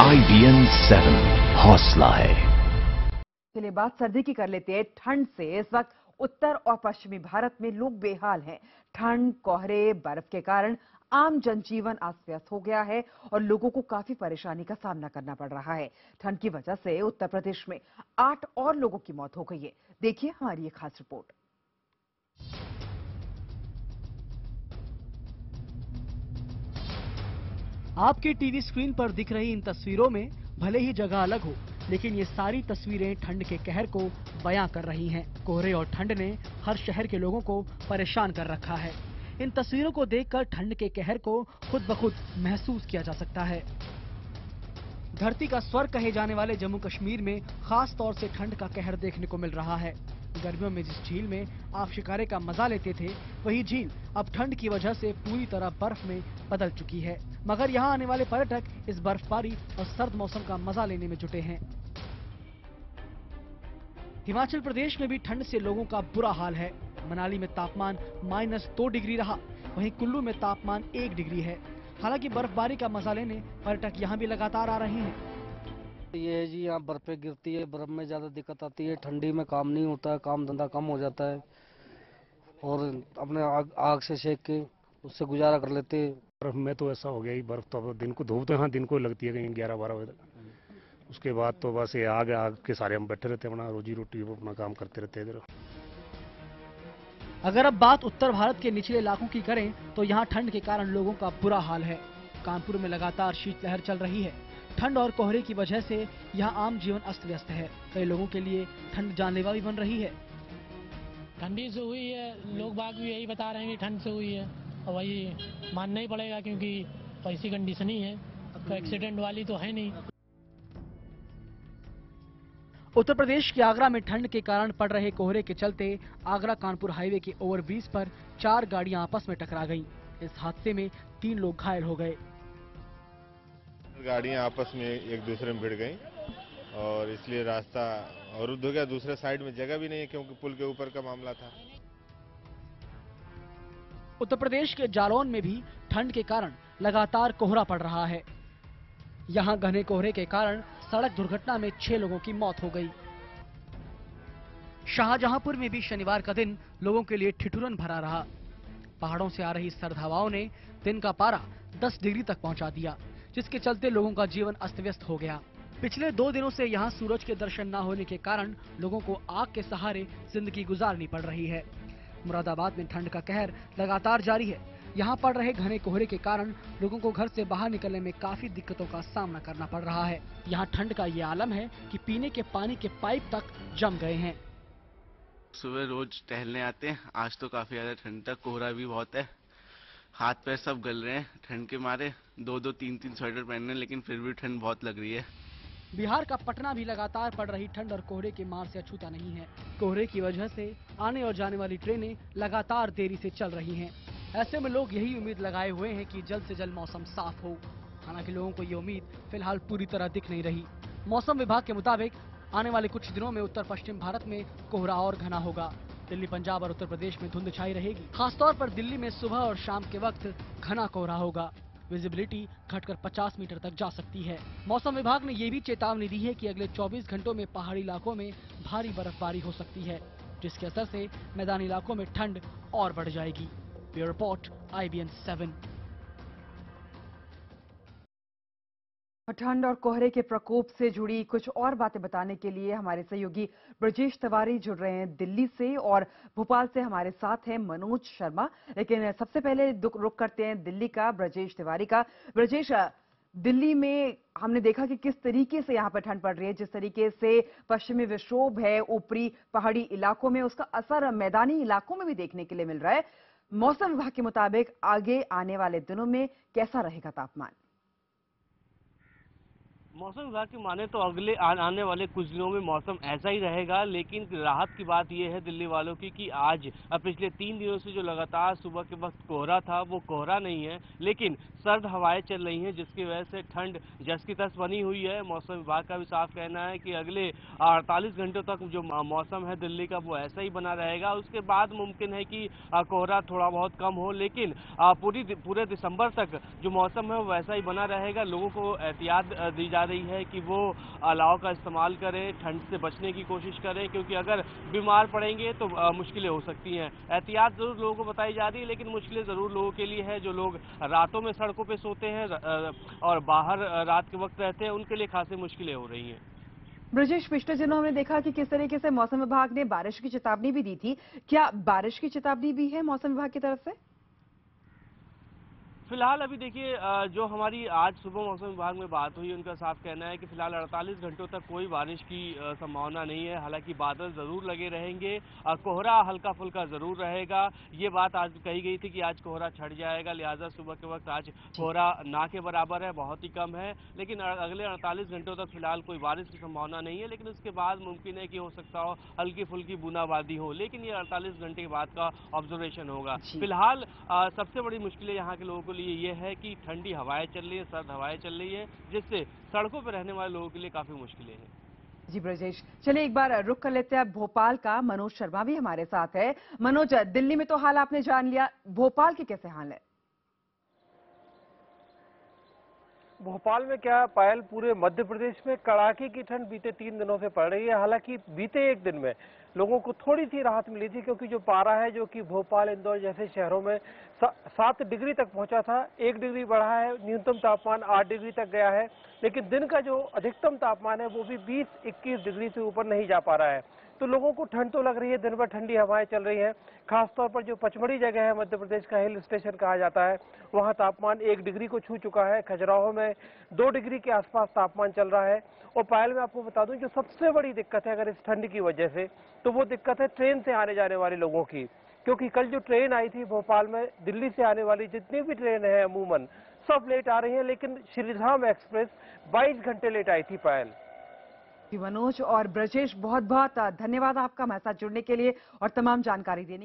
IBN 7 हौसला है। चलिए बात सर्दी की कर लेते हैं। ठंड से इस वक्त उत्तर और पश्चिमी भारत में लोग बेहाल हैं। ठंड, कोहरे, बर्फ के कारण आम जनजीवन अस्त व्यस्त हो गया है और लोगों को काफी परेशानी का सामना करना पड़ रहा है। ठंड की वजह से उत्तर प्रदेश में 8 और लोगों की मौत हो गई है। देखिए हमारी ये खास रिपोर्ट। आपके टीवी स्क्रीन पर दिख रही इन तस्वीरों में भले ही जगह अलग हो, लेकिन ये सारी तस्वीरें ठंड के कहर को बयां कर रही हैं। कोहरे और ठंड ने हर शहर के लोगों को परेशान कर रखा है। इन तस्वीरों को देखकर ठंड के कहर को खुद ब खुद महसूस किया जा सकता है। धरती का स्वर्ग कहे जाने वाले जम्मू कश्मीर में खास तौर से ठंड का कहर देखने को मिल रहा है। गर्मियों में जिस झील में आप शिकारे का मजा लेते थे, वही झील अब ठंड की वजह से पूरी तरह बर्फ में बदल चुकी है। मगर यहाँ आने वाले पर्यटक इस बर्फबारी और सर्द मौसम का मजा लेने में जुटे हैं। हिमाचल प्रदेश में भी ठंड से लोगों का बुरा हाल है। मनाली में तापमान -2 डिग्री रहा, वहीं कुल्लू में तापमान 1 डिग्री है। हालांकि बर्फबारी का मजा लेने पर्यटक यहाँ भी लगातार आ रहे हैं। ये है जी, यहाँ बर्फे गिरती है, बर्फ में ज्यादा दिक्कत आती है। ठंडी में काम नहीं होता है, काम धंधा कम हो जाता है और अपने आग से सेक के उससे गुजारा कर लेते हैं। बर्फ में तो ऐसा हो गया ही, बर्फ तो अब दिन को धूप तो यहाँ दिन को लगती है, कहीं 11-12 बजे तक। उसके बाद तो बस ये आग के सारे हम बैठे रहते हैं, अपना रोजी रोटी अपना काम करते रहते हैं इधर। अगर अब बात उत्तर भारत के निचले इलाकों की करें तो यहाँ ठंड के कारण लोगों का बुरा हाल है। कानपुर में लगातार शीतलहर चल रही है। ठंड और कोहरे की वजह से यहाँ आम जीवन अस्त व्यस्त है। कई लोगों के लिए ठंड जानलेवा भी बन रही है। ठंडी से हुई है, लोग बाग भी यही बता रहे हैं कि ठंड से हुई है और वही मानना ही पड़ेगा, क्योंकि ऐसी कंडीशन ही है, तो एक्सीडेंट वाली तो है नहीं। उत्तर प्रदेश के आगरा में ठंड के कारण पड़ रहे कोहरे के चलते आगरा कानपुर हाईवे के ओवरब्रिज पर 4 गाड़ियां आपस में टकरा गईं। इस हादसे में 3 लोग घायल हो गए। गाड़ियां आपस में एक दूसरे में भिड़ गईं और इसलिए रास्ता अवरुद्ध हो गया। दूसरे साइड में जगह भी नहीं है क्योंकि पुल के ऊपर का मामला था। उत्तर प्रदेश के जालौन में भी ठंड के कारण लगातार कोहरा पड़ रहा है। यहाँ घने कोहरे के कारण सड़क दुर्घटना में 6 लोगों की मौत हो गई। शाहजहांपुर में भी शनिवार का दिन लोगों के लिए ठिठुरन भरा रहा। पहाड़ों से आ रही सर्द हवाओं ने दिन का पारा 10 डिग्री तक पहुंचा दिया, जिसके चलते लोगों का जीवन अस्त व्यस्त हो गया। पिछले 2 दिनों से यहाँ सूरज के दर्शन न होने के कारण लोगों को आग के सहारे जिंदगी गुजारनी पड़ रही है। मुरादाबाद में ठंड का कहर लगातार जारी है। यहाँ पड़ रहे घने कोहरे के कारण लोगों को घर से बाहर निकलने में काफी दिक्कतों का सामना करना पड़ रहा है। यहाँ ठंड का ये आलम है कि पीने के पानी के पाइप तक जम गए हैं। सुबह रोज टहलने आते हैं, आज तो काफी ज्यादा ठंड था, कोहरा भी बहुत है, हाथ पैर सब गल रहे हैं ठंड के मारे। 2-2, 3-3 स्वेटर पहनने, लेकिन फिर भी ठंड बहुत लग रही है। बिहार का पटना भी लगातार पड़ रही ठंड और कोहरे के मार से अछूता नहीं है। कोहरे की वजह से आने और जाने वाली ट्रेनें लगातार देरी से चल रही हैं। ऐसे में लोग यही उम्मीद लगाए हुए हैं कि जल्द से जल्द मौसम साफ हो। हालांकि लोगों को ये उम्मीद फिलहाल पूरी तरह दिख नहीं रही। मौसम विभाग के मुताबिक आने वाले कुछ दिनों में उत्तर पश्चिम भारत में कोहरा और घना होगा। दिल्ली, पंजाब और उत्तर प्रदेश में धुंध छाई रहेगी। खासतौर पर दिल्ली में सुबह और शाम के वक्त घना कोहरा होगा। विजिबिलिटी घटकर 50 मीटर तक जा सकती है। मौसम विभाग ने ये भी चेतावनी दी है कि अगले 24 घंटों में पहाड़ी इलाकों में भारी बर्फबारी हो सकती है, जिसके असर से मैदानी इलाकों में ठंड और बढ़ जाएगी। Bureau report, IBN 7। ठंड और कोहरे के प्रकोप से जुड़ी कुछ और बातें बताने के लिए हमारे सहयोगी ब्रजेश तिवारी जुड़ रहे हैं दिल्ली से और भोपाल से हमारे साथ हैं मनोज शर्मा। लेकिन सबसे पहले रुख करते हैं दिल्ली का ब्रजेश तिवारी का। ब्रजेश, दिल्ली में हमने देखा कि किस तरीके से यहाँ पर ठंड पड़ रही है, जिस तरीके से पश्चिमी विक्षोभ है ऊपरी पहाड़ी इलाकों में, उसका असर मैदानी इलाकों में भी देखने के लिए मिल रहा है। मौसम विभाग के मुताबिक आगे आने वाले दिनों में कैसा रहेगा तापमान? मौसम विभाग की माने तो अगले आने वाले कुछ दिनों में मौसम ऐसा ही रहेगा, लेकिन राहत की बात यह है दिल्ली वालों की कि आज पिछले 3 दिनों से जो लगातार सुबह के वक्त कोहरा था वो कोहरा नहीं है, लेकिन सर्द हवाएं चल रही हैं, जिसकी वजह से ठंड जस की तस बनी हुई है। मौसम विभाग का भी साफ कहना है कि अगले 48 घंटों तक जो मौसम है दिल्ली का वो ऐसा ही बना रहेगा। उसके बाद मुमकिन है कि कोहरा थोड़ा बहुत कम हो, लेकिन पूरे दिसंबर तक जो मौसम है वो वैसा ही बना रहेगा। लोगों को एहतियात दी जा जा रही है कि वो अलाव का इस्तेमाल करें, ठंड से बचने की कोशिश करें, क्योंकि अगर बीमार पड़ेंगे तो मुश्किलें हो सकती हैं। एहतियात ज़रूर लोगों को बताई जा रही है, लेकिन मुश्किलें ज़रूर लोगों के लिए है जो लोग रातों में सड़कों पर सोते हैं और बाहर रात के वक्त रहते हैं, उनके लिए खासी मुश्किलें हो रही हैं। ब्रजेश, पिछले दिनों हमने देखा कि किस तरीके से मौसम विभाग ने बारिश की चेतावनी भी दी थी। क्या बारिश की चेतावनी भी है मौसम विभाग की तरफ से? फिलहाल अभी देखिए, जो हमारी आज सुबह मौसम विभाग में बात हुई, उनका साफ कहना है कि फिलहाल 48 घंटों तक कोई बारिश की संभावना नहीं है। हालांकि बादल ज़रूर लगे रहेंगे, कोहरा हल्का फुल्का ज़रूर रहेगा। ये बात आज कही गई थी कि आज कोहरा छट जाएगा, लिहाजा सुबह के वक्त आज कोहरा ना के बराबर है, बहुत ही कम है। लेकिन अगले 48 घंटों तक फिलहाल कोई बारिश की संभावना नहीं है, लेकिन उसके बाद मुमकिन है कि हो सकता हो हल्की फुल्की बूंदाबांदी हो, लेकिन ये 48 घंटे के बाद का ऑब्जर्वेशन होगा। फिलहाल सबसे बड़ी मुश्किलें यहाँ के लोगों के लिए ये है कि ठंडी हवाएं चल रही है, सर्द हवाएं चल रही है, जिससे सड़कों पर रहने वाले लोगों के लिए काफी मुश्किलें हैं। जी ब्रजेश, चलिए एक बार रुख कर लेते हैं भोपाल का। मनोज शर्मा भी हमारे साथ है। मनोज, दिल्ली में तो हाल आपने जान लिया, भोपाल के कैसे हाल है? भोपाल में क्या पायल, पूरे मध्य प्रदेश में कड़ाके की ठंड बीते 3 दिनों से पड़ रही है। हालांकि बीते एक दिन में लोगों को थोड़ी सी राहत मिली थी, क्योंकि जो पारा है जो कि भोपाल, इंदौर जैसे शहरों में 7 डिग्री तक पहुंचा था, 1 डिग्री बढ़ा है, न्यूनतम तापमान 8 डिग्री तक गया है। लेकिन दिन का जो अधिकतम तापमान है वो भी 20-21 डिग्री से ऊपर नहीं जा पा रहा है। तो लोगों को ठंड तो लग रही है, दिन भर ठंडी हवाएं चल रही हैं। खासतौर पर जो पचमढ़ी जगह है, मध्य प्रदेश का हिल स्टेशन कहा जाता है, वहां तापमान 1 डिग्री को छू चुका है। खजुराहो में 2 डिग्री के आसपास तापमान चल रहा है। और पायल, मैं आपको बता दूं, जो सबसे बड़ी दिक्कत है अगर इस ठंड की वजह से, तो वो दिक्कत है ट्रेन से आने जाने वाले लोगों की। क्योंकि कल जो ट्रेन आई थी भोपाल में, दिल्ली से आने वाली जितनी भी ट्रेन है अमूमन सब लेट आ रही है, लेकिन श्रीधाम एक्सप्रेस 22 घंटे लेट आई थी। पायल, मनोज और ब्रजेश, बहुत बहुत धन्यवाद आपका हमारे साथ जुड़ने के लिए और तमाम जानकारी देने